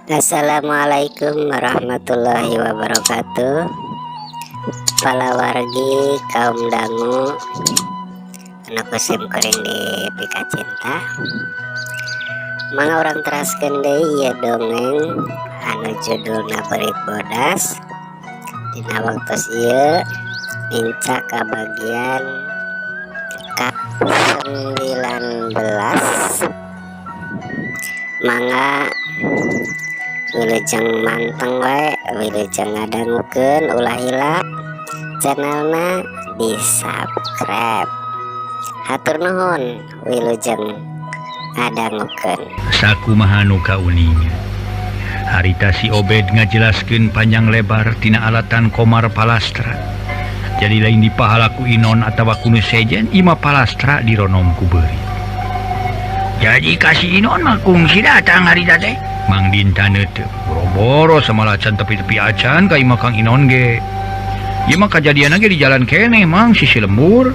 Assalamualaikum warahmatullahi wabarakatuh. Palawargi kaum dangu anak kusim kuring di pika cinta manga orang teraskeun deui ieu dongeng anu judulna Berit Bodas. Dina waktos ieu minca ka bagian ke-19 mangga wilujeng manteng wae, wilujeng ngadangukeun ulah ila channelna di subscribe. Hatur nuhun wilujeng ngadangukeun. Sakumaha nu kauningan. Harita si Obed ngajelaskeun panjang lebar tina alatan komar palastra. Jadi lain di pahalaku inon atawa kuno sejen ima palastra dironom ku beuri. Jadi kasih inon mah kungsi datang harita teh. Mang Dinta neuteup boro-boro samalacan tepi-tepi acan ka imah Kang Inon ge. Ieu mah kajadianna ge di jalan keneh mang sisi lembur.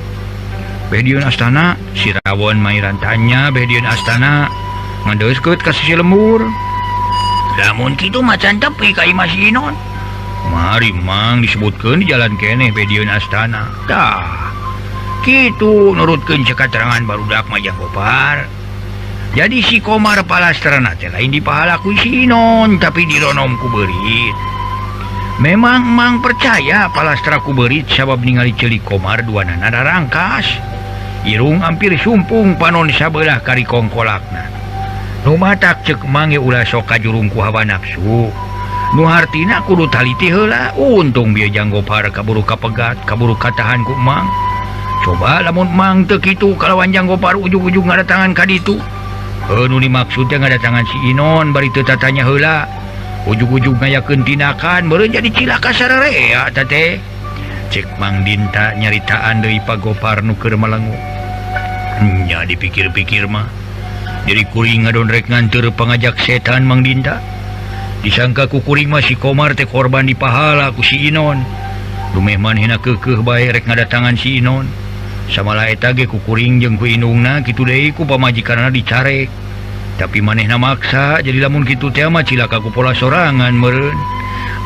Behdiun astana si Rawon mairan tanya behdiun astana ngadeuskeut ka sisi lembur. Lamun kitu macan tepi ka imah si Inon. Mari mang disebutkeun di jalan keneh behdiun astana. Tah. Kitu nurutkeun cekaterangan barudak Majang Gopar. Jadi si komar palastrana teh lain di pahalaku si Inon tapi dironom ku Berit. Memang mang percaya palastra ku Berit sabab ningali celik komar duanana darangkas. Irung hampir sumpung panon sabelah kari kongkolakna. Nu matak ceuk mang ge ulah sok kajurung ku hawa nafsu. Nu hartina kudu taliti heula. Untung bieu Jang Gopar kaburu kapegat, kaburu katahan ku mang. Coba lamun mang teu kitu kalawan Jang Gopar ujug-ujug ngadatangan ka ditu. Nu dimaksudnya ngadatangan si Inon bari teu tatanya heula. Ujug-ujug ngayakeun tindakan meureun jadi cilaka sararea teh. Cek Mang Dinta nyaritaan deui Pak Gopar nu keur malengu. Nya dipikir-pikir mah. Jadi kuring ngadon rek nganteur pangajak setan Mang Dinta. Disangka ku kuring mah si Komar teh korban di pahala ku si Inon. Lumeh manehna keukeuh bae rek ngadatangan si Inon. Samala eta ge ku kuring jeung ku indungna kitu deui ku pamajikanna dicarek. Tapi manehna maksa jadi lamun kitu teh mah cilaka ku pola sorangan meureun.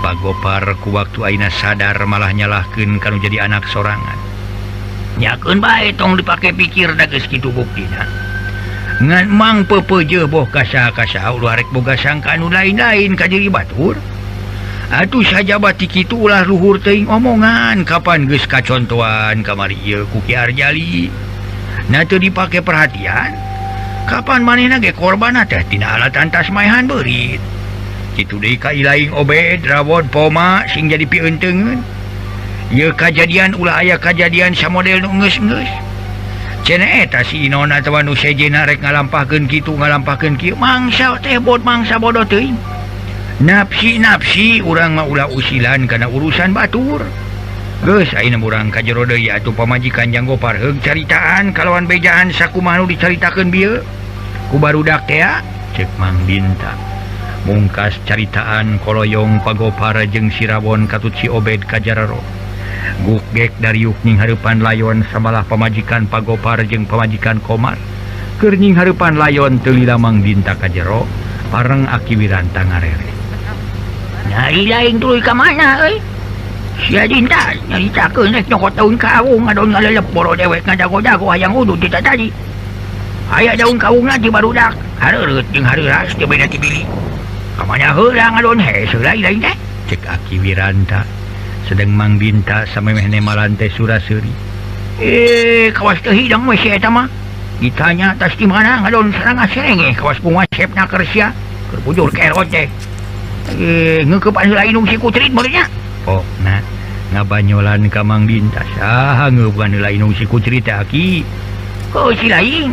Pak Gopar ku waktu ayeuna sadar malah nyalahkeun kanu jadi anak sorangan. Nyakeun bae tong dipake pikir da geus kitu buktina. Ngan mang pepeujeuh boh kasaha-kasaha ulah rek boga sangka anu lain-lain ka diri batur. Atuh sajabat ti kitu ulah luhur teuing omongan kapan geus kacontoan kamari ieu ku Ki Arjali. Na teu dipake perhatian. Kapan manehna ge korban teh tina alatan tas maehan Berit. Kitu deui ka ilaing Obed, Rawon, Poma sing jadi pieuteungeun. Ieu kajadian ulah aya kajadian samodel nu geus-geus. Cenah eta si Inon atawa nu sejena rek ngalampahkeun kitu ngalampahkeun kieu mangsa teh mangsa bodoh teuing. Napsi urang mah ulah usilan kana urusan batur. Geus ayeuna urang ka jero deui atuh pamajikan Jang Gopar heug caritaan kalawan bejaan sakumaha nu dicaritakeun bieu ku barudak teh ceuk Mang Dinta. Mungkas caritaan koloyong Pak Gopar jeung si Rawon katut si Obed ka jararo. Gukgek dariuk ning hareupan layon samalah pamajikan Pak Gopar jeung pamajikan Komar. Keur ning hareupan layon teu lila Mang Dinta ka jero pareng Aki Wiranta ngarere. Nyari lain tuluy ka mana euy? Sia Dinta nyaritakeun rek nyokot daun kawung ngadon ngalelep boro dewek ngadago-dago hayang udud ti tadi. Aya daun kawungna ti barudak, hareureut jeung hareuras teu beda ti bili. Ka mana heula ngadon hese lain teh? Cek Aki Wiranta. Sedeng Mang Dinta samemehna malante suraseuri. Kawas teu hidang we si eta mah. Ditanya tas di mana ngadon saranga serenge kawas penguasepna keur sia. Keur bujur kerot teh. Ngeukepan heula inung si Kutrit beurnya. Oh, nah ngabanyolan ka Mang Dinta. Saha ngeukepan heula inung si Kutrit teh Aki? Heuh si laing.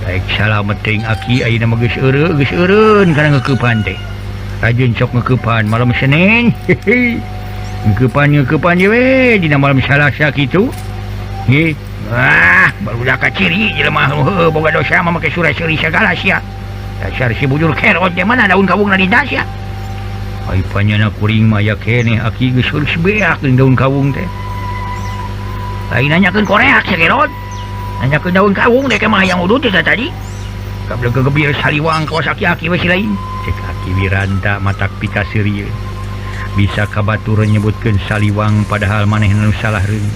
Baik salamet teuing Aki ayeuna mah geus eureun kana ngeukepan teh. Rajin sok ngeukepan malam Senin. Ngeukepan ye we dina malam Salasa kitu. Nggih. Wah, barudak ka ciri jelema heuh boga dosa mah make sura-suri sagala sia. Dasar si bujur kerot teh mana daun kawungna dinta sia. Ai panyana kuring mah aya keneh Aki geus geus beak jeung daun kawung teh. Lain nanyakeun koreak si kerot. Nanyakeun daun kawung teh mah hayang udud teh tadi. gebir saliwang kawas aki-aki we si lain cek Aki Wiranta matak pika serius bisa kabatur nyebutkeun saliwang padahal maneh nu salah reung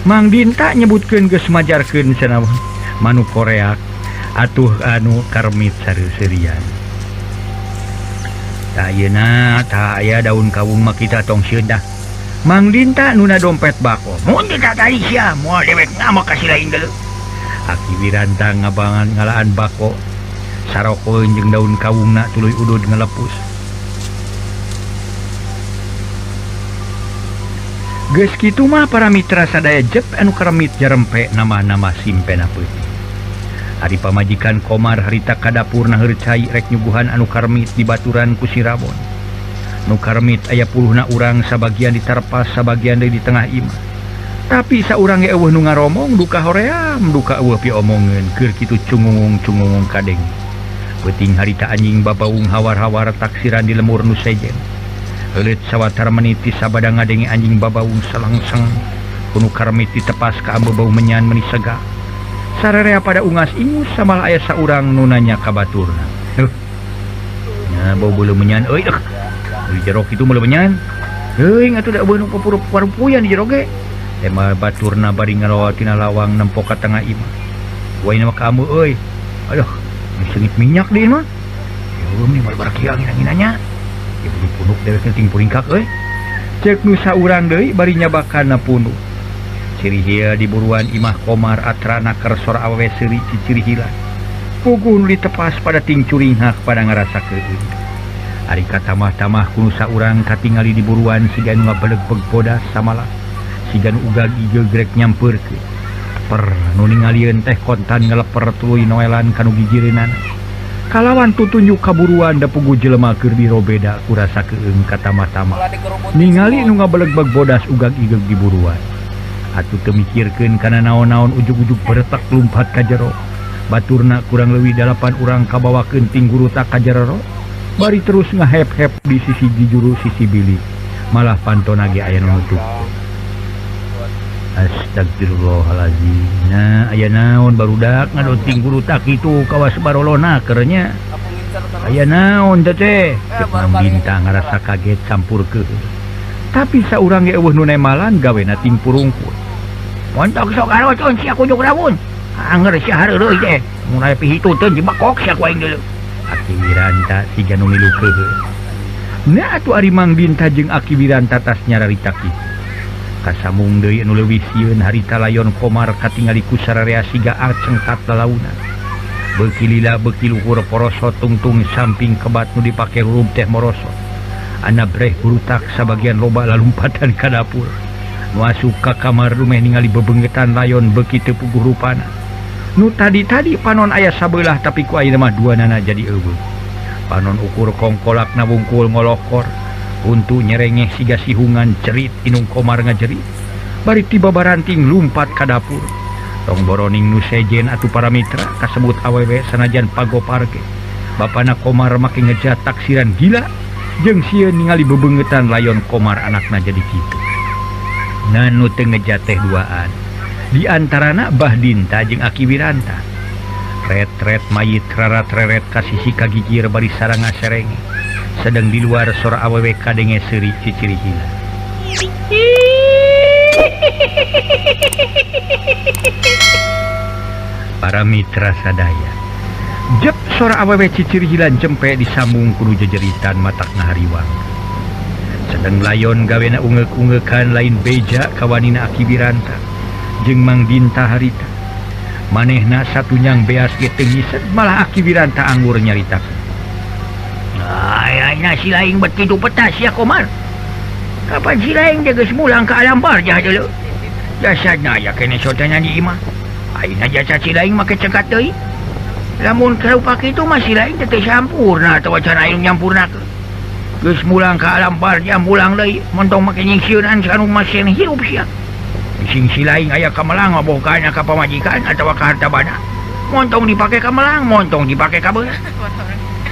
Mang Dinta nyebutkeun geus majarkeun cenah manu koreak atuh anu karmit sareu-serian tah ayeuna tah aya daun kawung mah kita tong sieun dah Mang Dinta nuna dompet bako mun kita tadi sia moal dewek ngama kasih lain deuleu Aki Wiranta ngabangan ngalaan bako sarokoeun jeung daun kawungna tuluy udud ngalepus geus kitu mah para mitra sadaya jep anu karemit jarempe nama-nama simpena peuting ari pamajikan Komar harita ka dapurna heureut rek nyuguhan anu karemit dibaturan ku si Rabon nu karemit aya puluhna urang sabagian di tarpas sabagian deui di tengah imah tapi saurang ge eueuh nu ngaromong duka hoream duka eueuh pi omongeun keur kitu cungungung kadeng peuting harita anjing babaung hawar-hawar taksiran di lemur nu sejen euleut sawatara menit ti sabada ngadenge anjing babaung selangseng kuno karmit ditepas ka ambu bau menyan meuni sega sararea pada ungas ingus samal aya saurang nu nanya ka baturna nya bau beuleum menyan euy di jero kitu meuleuh menyan euy atuh da eueuh nu parupuyan di jero ge tema baturna bari ngaloa tina lawang nempo ka tengah imah waina mah ka ambu euy aduh sengit minyak deui mah eueuh ni mal barak kieu angin-anginanya ibu punuk dewek ting puringkak euy cek nu saurang deui bari nyabakanna punuk ciri ieu di buruan imah Komar atrana kersor awewe seuri ciciri hilang puguh nu ditepas pada ting curinghak pada ngarasakeun ari katamah-tamah kuno saurang katingali di buruan siga nu ngabeleg-beg bodas samalah siga nu ugag ieu grek nyampeurkeun per nu ningalieun teh kontan ngaleper tuluy noelan kanu gijireunana kalawan tutunjuk kaburuan da puguh jelema keur dirobeda kurasakeun katamah-tamah ningali nu ngabeleg-beg bodas ugag-igeg di buruan atuh teu mikirkeun kana naon-naon ujug-ujug beretak lumpat ka jero baturna kurang leuwih 8 urang kabawakeun ting gurutak ka jero bari terus ngahep-hep di sisi juru sisi bilik malah pantona ge aya nu nutup astagfirullahalazim nah aya naon barudak ngadonting gurutak kitu kawas barolona keurnya aya naon teh Mang Dinta ngarasa kaget campurkeun tapi saurang ge eueuh nu nemalan gawena ting purungkul montok sok arocon sia kunjuk rabun anger sia hareureui teh mun aya pihituteun jebakok sia ku aing deuleu Aki Wiranta siga nu milu keuheul nah atuh ari Mang Dinta jeung Aki Wiranta tas nyararita kitu kasamung deui anu leuwih sieun harita layon Komar katingali ku sararea siga acengkat lalaunan beuki lila beuki luhur porosot tungtung samping kebat nu dipake rurub teh morosot ana breh burutak sabagian loba lalumpatan ka dapur nu asup ka kamar rumeh ningali bebengetan layon beuki teu puguh rupana nu tadi panon aya sabelah tapi ku ayeuna mah duanana jadi eueuh panon ukur kongkolakna wungkul ngolokor untuk nyerengeh siga sihungan cerit inung Komar ngajerit bari tiba baranting lumpat ka dapur tong boroning nu sejen atuh para mitra kasebut awewe sanajan pagoparge bapana Komar make ngejat taksiran gila jeung sieun ningali bebengetan layon Komar anakna jadi kitu nah nu teu ngejat teh duaan di antarana Bah Dinta jeung Aki Wiranta ret-ret mayit rarat-reret ka sisi kagigir bari saranga serenge sedang di luar sora awewe kadenge seuri ciciri hilang para mitra sadaya jep sora awewe ciciri hilang cempe disambung kudu jejeritan matak ngahariwang sedang layon gawena ungek-ungekan lain beja kawanina Aki Wiranta jeung Mang Dinta harita manehna satunyang beas ge teu ngised malah Aki Wiranta anggur nyaritakeun ayana si laing bet kitu petas ya Komar kapan si laing geus mulang ka alam barjah deuleu jasadna aya kene sotana di imah ayeuna jasad si laing make cekat deui lamun karupa kitu mah si laing teh sampurna atawa cara anu nyampurnakeun geus mulang ka alam barjah mulang deui montong make nyingsieunan kanu masih hirup sia sing si laing aya kamelang boh kana ka pamajikan atawa ka harta bana montong dipake ka melang montong dipake ka beus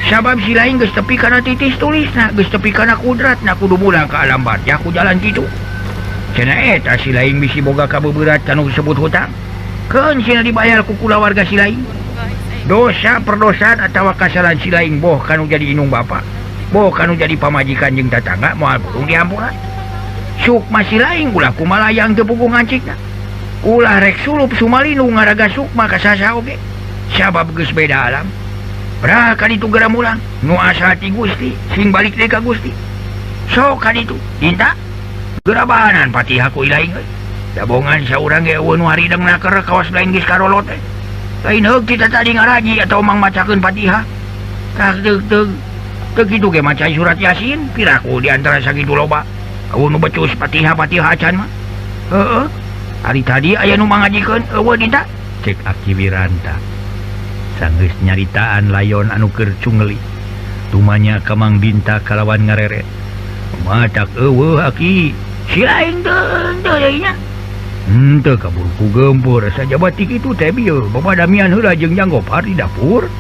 sabab si laing geus tepi kana titis tulisna geus tepi kana kudratna kudu mulang ka alam barjah ku jalan kitu cenah eta si laing bisi boga kabeuberat kanu disebut hutang keun sina dibayar ku kulawarga si laing dosa perdosaan atau kesalahan si lain boh kanu jadi inung bapak boh kanu jadi pamajikan jeung tetangga moal burung diampuran sukma si lain ulah kumalayang teu puguh ngancikna ulah rek sulup sumalinu ngaraga sukma ka sasa oge sabab geus beda alam brah kan itu geura mulang nu asa ti Gusti sing balik deui ka Gusti sok kan itu dinta geura bahanan Fatihah ku ilaing euy dabongan saurang ge eueun nu harideng naker kawas lain geus karolot teh lain heug kita tadi ngaraji atau mang macakeun Fatihah tah teu kitu ge maca surat Yasin piraku di antara sakitu loba eueun nu becus Fatihah acan mah heueuh hari tadi aya nu mangajikeun eueuh dinta cek Aki Wiranta sanggeus nyaritaan layon anu keur cungeli tumanya ka Mang Dinta kalawan ngareret matak eueuh Aki si lain teu deui nya henteu kabur ku gempur sajabat ti kitu teh bieu babadamian heula jeung Janggopar di dapur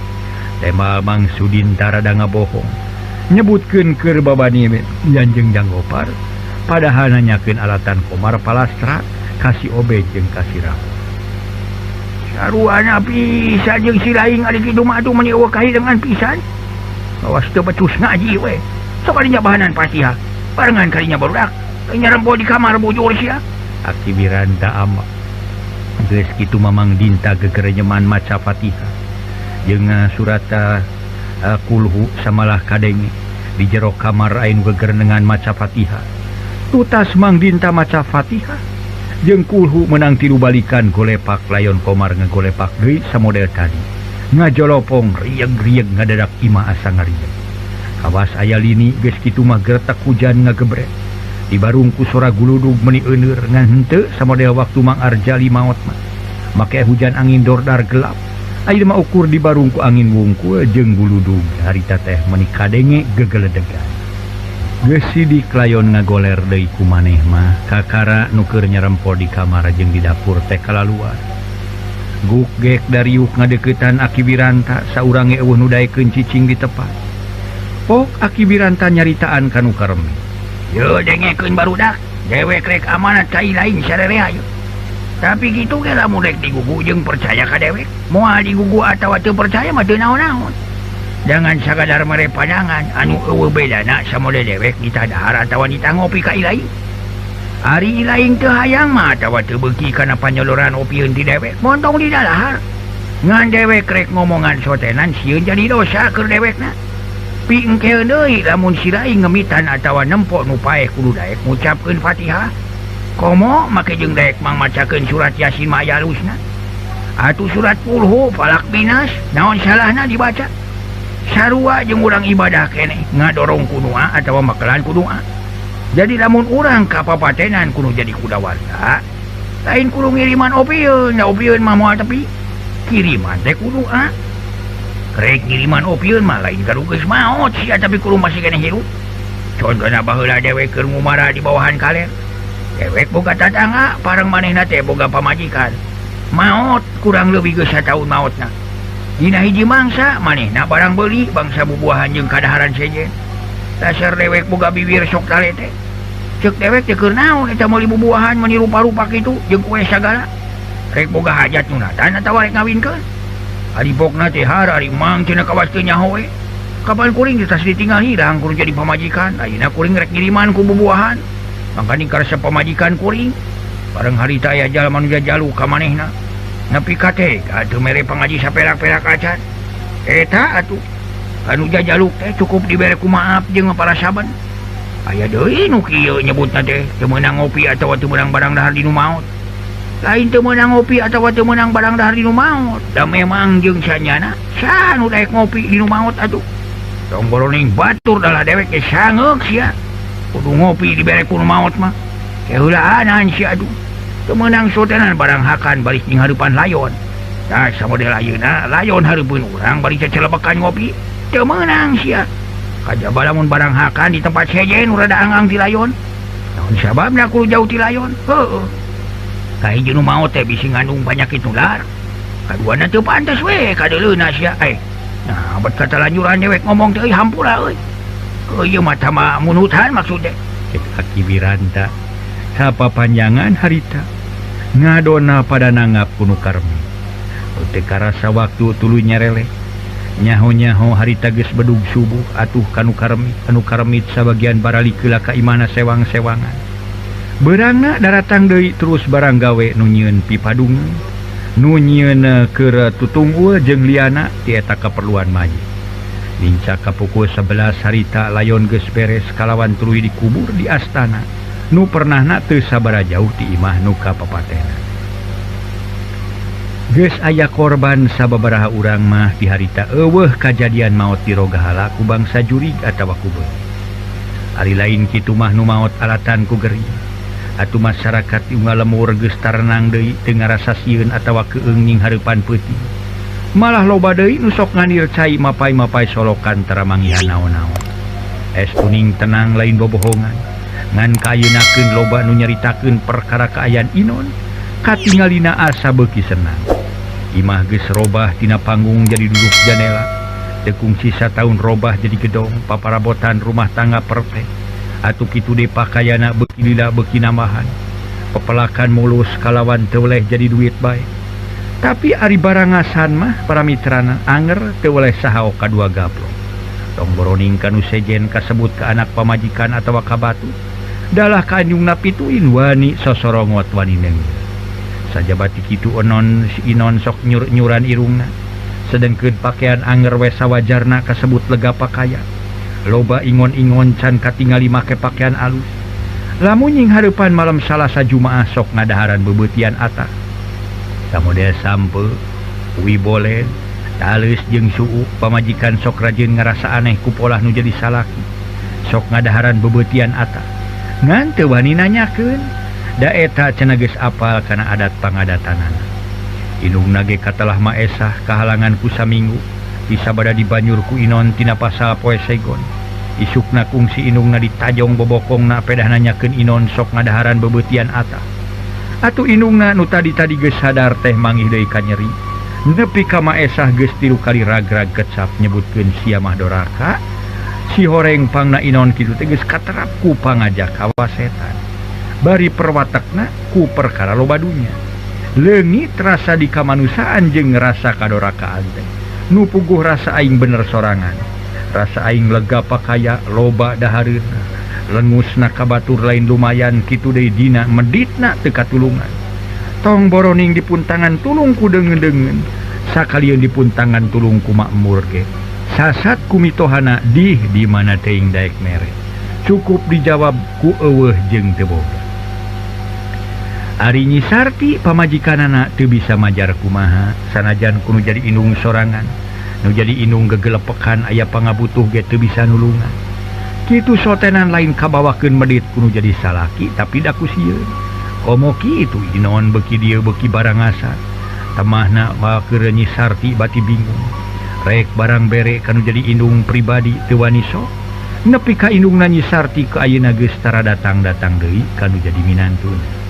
tema Mang Sudinta rada ngabohong nyebutkeun keur babani jeung Janggopar padahal nanyakeun alatan Komar Palastra kasih Obed jeung kasih Rahma saruana pisan jeung si laing ari kitu mah atuh meni eueuh kahideungan pisan awas teu becus ngaji we sok adinya bahanan Fatihah barengan kalinya barudak nyarempo di kamar bujur sia Aki Wiranta ama geus kitu Mamang Dinta gegerenyeman maca Fatihah jeung surat kulhu samalah kadenge di jero kamar ain gegerenengan maca Fatihah tutas Mang Dinta maca Fatihah jeung kulhu menang tilu balikan golepak layon Komar ngagolepak deui samodel tadi ngajolopong rieg-rieg ngadadak imah asa ngarieg kawas aya lini geus kitu mah gertek hujan ngagebret di barungku sora guludug meni euneur ngan henteu samodel waktu Mang Arjali maot mah make hujan angin dordar gelap ayeuna mah ukur di barungku angin wungkul jeung guludug harita teh meni kadenge gegeledegan geus sidik layon ngagoler deui ku maneh mah kakara nu keur nyarempo di kamar jeung di dapur teh kalaluar guk gek dariuk ngadeuketan Aki Wiranta saurange eueuh nu daekeun cicing di tepat pok Aki Wiranta nyaritaan kanu karemi yo dengekeun barudak dewek rek amanat ka ilaing sarerea yo tapi kitu ge lamun rek digugu jeung percaya ka dewek moal digugu atawa teu percaya mah teu naon-naon jangan sakadar mere pandangan anu eueuh bedana samodel dewek ditadahar atawa ditangopi ka ilaing ari ilaing teu hayang mah atawa teu beuki kana panyoloran opieun ti dewek montong di dalahar ngan dewek rek ngomongan sotenan sieun jadi dosa keur dewekna pi engke deui lamun si laing ngemitan atawa nempok nu paeh kudu daek ngucapkeun Fatihah komo make jeung daek mang macakeun surat Yasin mah aya halusna atuh surat kulhu Falak Binas naon salahna dibaca sarua jeung urang ibadah keneh ngadorong ku doa atawa makelan ku doa jadi lamun urang kapapatenan kudu jadi kudawarga lain kudu ngiriman opieun da opieun mah moal tepi kiriman teh ku doa rek ngiriman opieun mah lain garu geus maot sia tapi kudu masih keneh hirup contohna baheula dewek keur ngumara di bawahan kaler dewek boga tatangga parang manehna teh boga pamajikan maot kurang leuwih geus sataun maotna dina hiji mangsa manehna barang beuli bangsa bubuahan jeung kadaharan sejen dasar dewek boga bibir sok talete ceuk dewek teh keur naon eta meuli bubuahan meni rupa-rupa kitu jeung kue sagala rek boga hajat nunatan atawa rek ngawinkeun adipokna teh har ari mang cenah kawas teu nyaho we kapan kuring ditas ditinggal hirang kuring jadi pamajikan ayeuna kuring rek ngiriman ku bubuahan mangkani karesa pamajikan kuring bareng harita aya jalma nu jajalu ka manehna nepi ka teh atuh mere pangaji saperak-perak acan eta atuh anu jajaluk teh cukup dibere ku maaf jeung parasaban aya deui nu kieu nyebutna teh teu meunang ngopi atawa teu meunang barang dahar di nu maot lain teu meunang ngopi atawa teu meunang barang dahar di nu maot da memang jeung sanyana sa nu daek ngopi di nu maot atuh tong boroning batur dalah dewek ge sangeuk sia kudu ngopi dibere ku nu maot mah keheulaan sia atuh teu meunang sotenan barang hakan baris jeung hareupan layon tah samodel ayeuna layon hareupeun urang bari cacelebekan ngopi teu meunang sia kajaba lamun barang hakan di tempat sejen nu rada anggang ti layon naon sababna kudu jauh ti layon heueuh kahiji nu maot teh bisi ngandung panyakit nular kaduana teu pantes we kadeuleuna sia nah bet kata lanjuran dewek ngomong teh hampura euy ieu mah tama munutan maksudna cek Aki Wiranta sapapanjangan harita ngadona pada nanggap kuno karmi teka rasa waktu tulunya relek nyaho-nyaho harita geus bedug subuh atuh kanu karemit sabagian barali keula ka imana sewang-sewangan beurangna daratang deui terus barang gawe nu nyieun pipadungeun nu nyieun keur tutungul jeung liana ti eta kaperluan maji Lincah ka pukul 11 harita layon geus beres kalawan tuluy dikubur di astana nu pernahna teu sabara jauh ti imah nu kapapatena. Geus aya korban sababaraha urang mah di harita eueuh kajadian maot di rogahala ku bangsa jurig atawa ku beuk. Ari lain kitu mah nu maot alatan ku geri. Atuh masyarakat unggal lemur geus tarenang deui teu ngarasa sieun atawa keung ning hareupan peuting. Malah loba deui nu sok ngandir cai mapai-mapai solokan tara manggihan naon-naon. Es kuning tenang lain bobohongan. Ngan kaayeunakeun loba nu nyaritakeun perkara kaayaan Inon, katingalina asa beuki senang. Imah geus robah tina panggung jadi duduk janela. Tekung sisa tahun robah jadi gedong, paparabotan rumah tangga perfect. Atuh kitu deui pakaiana beuki lila beuki nambahan. Pepelakan mulus kalawan teu oleh jadi duit bae. Tapi ari barangasan mah para mitrana anger teu oleh saha oka dua gaplok. Tong boroning kanu sejen kasebut ke anak pamajikan atawa ka batu. Dalah kanjungna pituin wani sosorongot wani nengeul. Sajabati kitu onon si Inon sok nyuran irungna. Sedengkeun pakaian anger we sawajarna kasebut lega pakaya. Loba ingon-ingon can katingali make pakaian alus. Lamun nying hareupan malam Salasa Jumaah sok ngadaharan bebeutian atah. Samodel sampe, uwi bolen, taleus jeung suuk pamajikan sok rajin ngarasa aneh ku polah nu jadi salaki. Sok ngadaharan bebeutian atah. Ngan teu wani nanyakeun. Da eta cenah geus apal kana adat pangadatanana. Inungna ge katelah maesah kahalangan ku saminggu di sabada di banjur ku Inon tina pasal poe segon. Isukna kungsi inungna ditajong bobokongna pedah nanyakeun Inon sok ngadaharan bebeutian atah. Atuh inungna nu tadi-tadi geus sadar teh manggih deui ka nyeri. Nepi ka maesah geus 3 kali ragrag kecap nyebutkeun sia mah doraka. Si horeng pangna Inon kitu teh geus katerap ku pangajak hawa setan. Bari perwatakna ku perkara loba dunya. Leungit rasa di kamanusaan jeung rasa kadorakaan teh. Nu puguh rasa aing bener sorangan. Rasa aing lega pakaya loba dahareurna. Lengusna kabatur lain lumayan kitu deui dina meditna teu katulungan. Tong boroning dipuntangan tulung ku deungeun-deungeun. Sakalieun dipuntangan tulung ku makmur ge. Sasat ku mitohana di mana teuing daek mere. Cukup dijawab ku eueuh jeung teu boga. Ari Nyi Sarti pamajikanana teu bisa majar kumaha sanajan kudu jadi indung sorangan nu jadi indung gegelepekan aya pangabutuh ge teu bisa nulungan kitu sotenan lain kabawakeun medit kudu jadi salaki tapi da ku sieun komo kitu Inon beuki dieu beuki barangasan temahna bakeur Nyi Sarti bati bingung rek barang bere kanu jadi indung pribadi teu wani sok nepi ka indungna Nyi Sarti ke ayeuna geus tara datang-datang deui kanu jadi minantuna.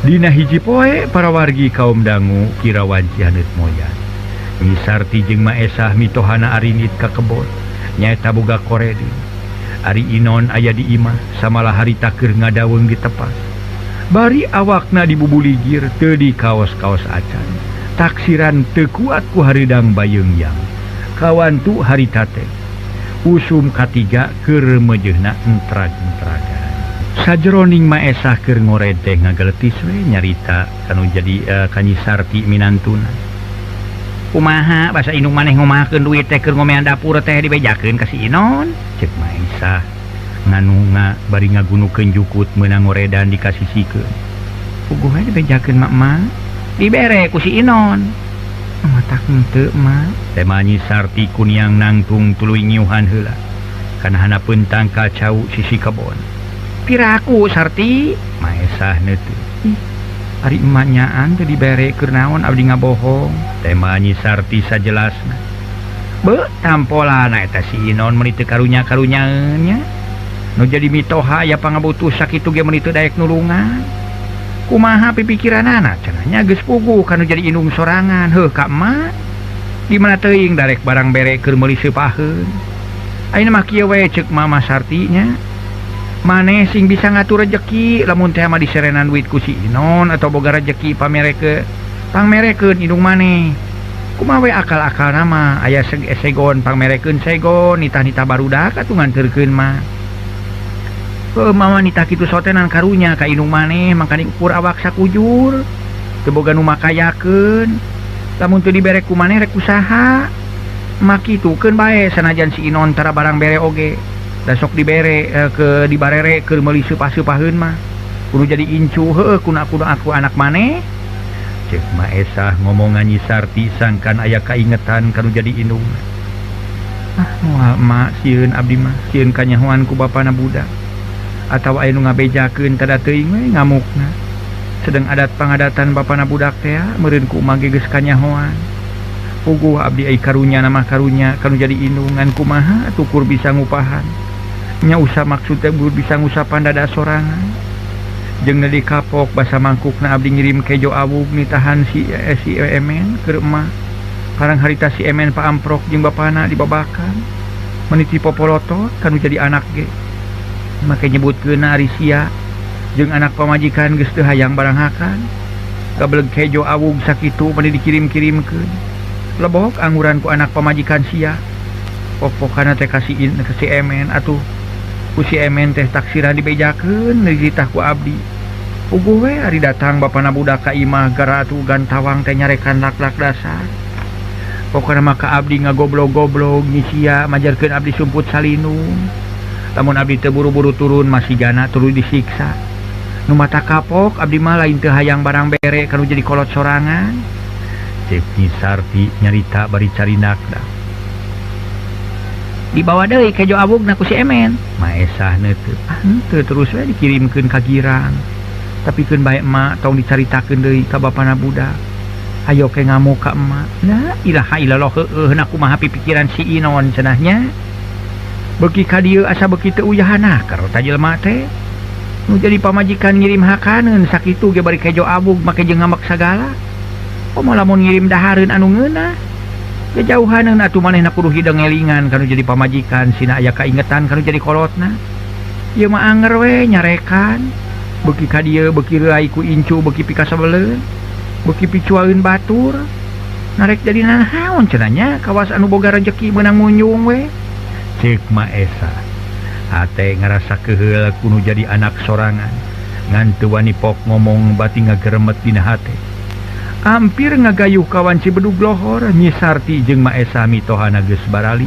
Dina hiji poe para wargi kaum dangu kirawan Cihaneut moyan. Nyi Sarti jeung maesah mitohana arinit ka kebon nyaeta boga korede. Ari Inon aya di imah samalah harita keur ngadaweung di tepas. Bari awakna dibubuligir teu di kaos-kaos acan. Taksiran teu kuat ku hareudang bayeungyang. Kawan tu harita teh. Usum katiga keur meujeuhna entrag-entragan. Sajroning maesah keur ngoredeh ngageletis we nyarita kanu jadi ka Nyi Sarti minantuna. Kumaha basa indung maneh ngomahakeun duit teh keur ngomean dapur teh dibejakeun ka si Inon? Ceuk maesah nganu bari ngagunukeun jukut meunang ngoredan dikasisikeun. Puguh we dibejakeun mak-mak. Dibere ku si Inon. Matak henteu mak. Teh Nyi Sarti kuniang nangtung tuluy ngiuhan heula. Kana hanapeun tangkal cau sisi kebon. Piraku Sarti maesah neuteut. Ari emak nyaan teu dibere keur naon abdi ngabohong. Tema Nyi Sarti sajelasna. Beuh tampolana eta si Inon meuni teu karunya-karunyaeun nya. Nu jadi mitoha aya pangabutuh sakitu ge meuni teu daek nulungan. Kumaha pipikiranana cenah nya geus puguh kanu jadi indung sorangan. Heuh ka emak. Di mana teuing darek barang bere keur meuli seupaheun. Ayeuna mah kieu we ceuk Mama Sarti nya. Maneh sing bisa ngatur rejeki lamun teh mah diserenan duit ku si Inon atau boga rejeki pamere ke pangmerekeun indung maneh kumaha we akal-akal nama aya segon pangmerekeun segon nitah-nitah barudak atuh nganterkeun mah mama nitah kitu sotenan karunya ka indung maneh mangkana ukur awak sakujur teu boga nu makayakeun lamun teu dibere ku maneh rek usaha makitukeun bae sanajan si Inon tara barang bere oge da sok dibere ke dibarere keur meuli seupah-seupaheun mah kudu jadi incu heueuh kuna-kuna aku anak maneh cek Maesah ngomongan Nyi Sarti sangkan aya kaingetan kanu jadi indung moal mak sieun abdi mah sieun kanyahoan ku bapana budak atawa aya nu ngabejakeun tada teuing we ngamukna sedang adat pangadatan bapana budak teh meureun ku umah ge geus kanyahoan puguh abdi ai karunya nama karunya kanu jadi indungan kumaha tukur bisa ngupahan nya usah maksud teh bisa ngusapan dada sorangan jeung di kapok basa mangkukna abdi ngirim kejo awug nitahan si Emen keur emah parang harita si Emen paamprok jeung bapana dibabakan meniti popolotot kanu jadi anak ge make nyebutkeunna ari sia jeung anak pamajikan geus teu hayang baranghakan gableg kejo awug sakitu meni dikirim-kirimkeun lebok angguran ku anak pamajikan sia pok-pokana teh si Emen atuh ku si Emen teh taksiran dibejakeun ditah ku abdi puguh we ari datang bapana budak ka imah gara atuh gantawang teh nyarekan lak-lak dasar pokona maka abdi ngagoblog-goblog sia majarkeun abdi sumput salinung lamun abdi teu buru-buru turun masih gana turun disiksa nu mata kapok abdi mah lain teu hayang barang bere kanu jadi kolot sorangan cek Nyi Sarti nyarita bari carinakna dibawa deui kejo awugna ku si Emen Maesah teu teu terus we dikirimkeun ka girang tapi keun bae emak tong dicaritakeun deui ka bapana budak ayo ke ngamuk ka emak la ilaha illallah heueuh na kumaha pipikiran si Inon cenahnya beuki ka dieu asa beuki teu uyahana karota jelema teh nu jadi pamajikan ngirim hakaneun sakitu ge bari kejo awug make jeung ngambek sagala komo lamun ngirim dahareun anu ngeunah kejauhaneun atuh manehna kudu hideng elingan kanu jadi pamajikan sina aya kaingetan kanu jadi kolotna ieu mah anger we nyarekan beuki ka dieu beuki reuai ku incu beuki pika sabeleun beuki picuaeun batur narek jadi nahaon cenanya kawas anu boga rejeki meunang munjung we ceuk Maesah hate ngarasa keheul kudu jadi anak sorangan ngan teu wani pok ngomong bati ngageremet dina hate hampir ngagayuh kawan Cibedug lohor Nyi Sarti jeung Maesah mitohana geus barali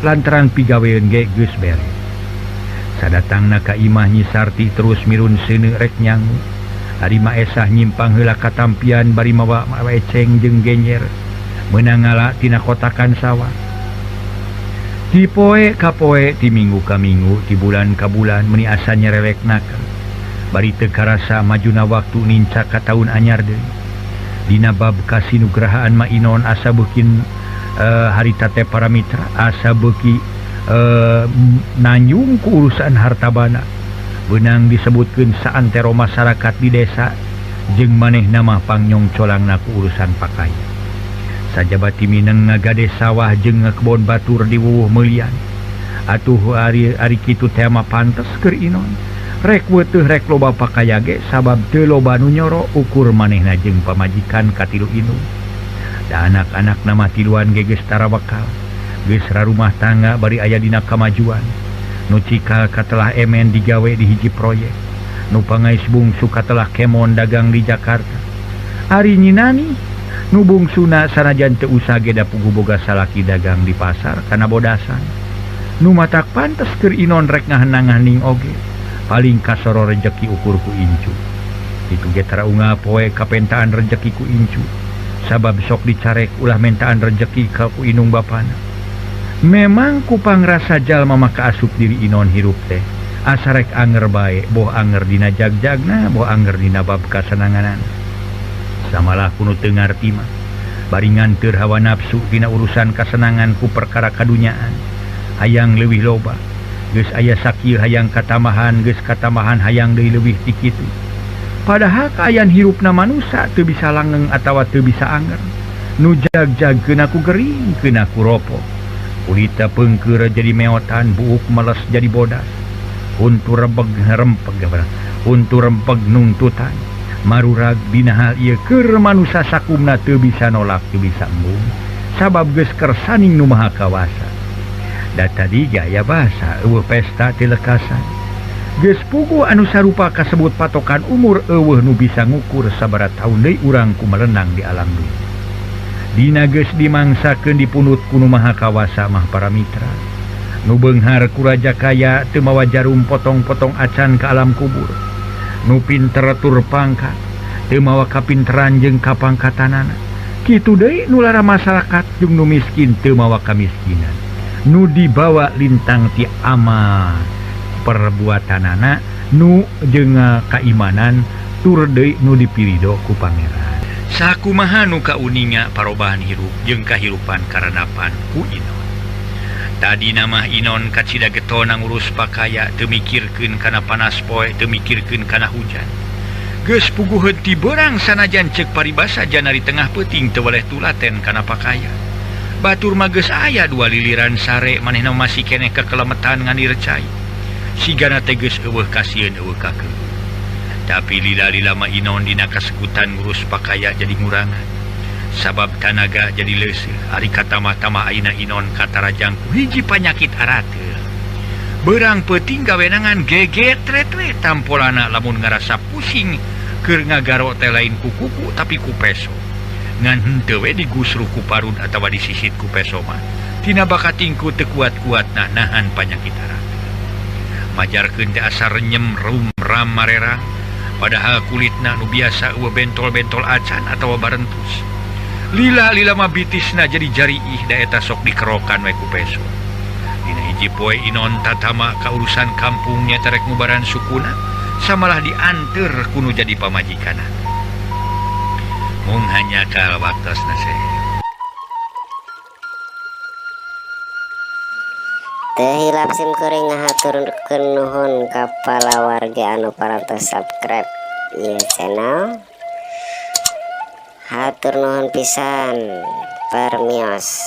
lantaran pigaweun ge geus bere sadatangna ka imah Nyi Sarti terus mirun seuneu rek nyangu ari Maesah nyimpang heula katampian bari mawa eceng jeung genyer meunang ngala tina kotakan sawah ti poe ka poe ti minggu ka minggu ti bulan ka bulan meuni asa nyereleknakeun bari teu karasa majuna waktu ninca ka taun anyar deui dina bab kasinugrahaan ma Inon asa beukin harita teh para mitra asa beuki nanyung ku urusan hartabana beunang disebutkeun saantero masyarakat di desa jeung manehna mah pangyong colangna ku urusan pakaian sajabati mineng ngagade sawah jeung ngakebon batur di wuwuh meulian atuh ari kitu teh mah pantes keur Inon rek weutuh rek loba pakaya ge sabab teu loba nu nyoro ukur manehna jeung pamajikan katilu indung da anak-anak nama tiluan ge geus tara bakal geus rarumah tangga bari aya dina kamajuan nu cikal katelah Emen digawe di hiji proyek nu pangais bungsu katelah kemon dagang di Jakarta ari nyinani nu bungsuna sanajan teu usah ge da puguh boga salaki dagang di pasar kana bodasan nu matak pantes keur Inon rek ngahenang-hening oge paling kasoro rejeki ukur ku incu itu ge tara unggah poe kapentaan rejeki ku incu sabab sok dicarek ulah mentaan rejeki ka ku inung bapana memang ku pangrasa jalma maka asup diri Inon hirup teh asa rek anger bae boh anger dina jagjagna boh anger dina bab kasenanganan samalah kuno teu ngarti mah bari nganteur hawa nafsu dina urusan kasenangan ku perkara kadunyaan hayang leuwih loba geus aya sakieu hayang katamahan geus katamahan hayang deui leuwih ti kitu padahal kaayan hirupna manusia teu bisa langgeng atawa teu bisa anger nu jag-jagkeun aku gering keun aku ropo kulita peungkeur jadi meotan buuk meles jadi bodas untu rempeg nungtutan marurag dina hal ieu keur manusa sakumna teu bisa nolak teu bisa embung sabab geus kersaning nu maha kawasa. Da tadi gaya bahasa eueuh pesta ti lekasan geus pugu anu sarupa kasebut patokan umur eueuh nu bisa ngukur sabaraha taun deui urang kumerenang di alam dunia. Dina geus dimangsakeun dipunut ku nu maha kawasa mah para mitra nu beunghar ku raja kaya teu mawa jarum potong-potong acan ka alam kubur, nu pinter tur pangkat teu mawa kapinteran jeung kapangkatanana, kitu deui nu lara masyarakat jeung nu miskin teu mawa kamiskinan, nu dibawa lintang ti amal perbuatanana nu jeung kaimanan tur deui nu dipirido ku pangeran. Sakumaha nu kauninga parobahan hirup jeung kahirupan karanapan ku Inon. Tadi nama Inon kacida getona ngurus pakaya teu mikirkeun kana panas poe teu mikirkeun kana hujan. Geus puguh heuti beurang sanajan ceuk paribasa janari tengah peuting teu waleh tulaten kana pakaya. Batur mah geus aya 2 liliran sare manehna masih keneh kekelemetan ngan direcai. Sigana teh geus eueuh kasieun eueuh kakeu. Tapi lila-lila mah Inon dina kasekutan ngurus pakaya jadi ngurangan. Sabab tanaga jadi leuseuh ari katama-tama ayeuna Inon katarajang ku hiji panyakit arateul. Beurang peuting gawenangan gegetret-ret tampolana lamun ngarasa pusing keur ngagaro teh lain ku kuku tapi ku peso. Ngan henteu we digusru ku parud atawa disisit ku peso mah tina bakatingku teu kuat-kuatna nahan panyakit arateul. Majarkeun teh asa renyem rum-ram marerang padahal kulitna nu biasa eueuh bentol-bentol acan atawa barentus. Lila-lila mah bitisna jadi jariih da eta sok dikerokan we ku peso. Dina hiji poe Inon tatama ka urusan kampungnya terek ngubaran sukuna samalah dianteur kuno jadi pamajikanna. Mung hanya kal waktosna seh. Teu hilap simkuring ngahaturkeun nuhun ka palawarga anu parantos subscribe ieu channel. Hatur nuhun pisan permios.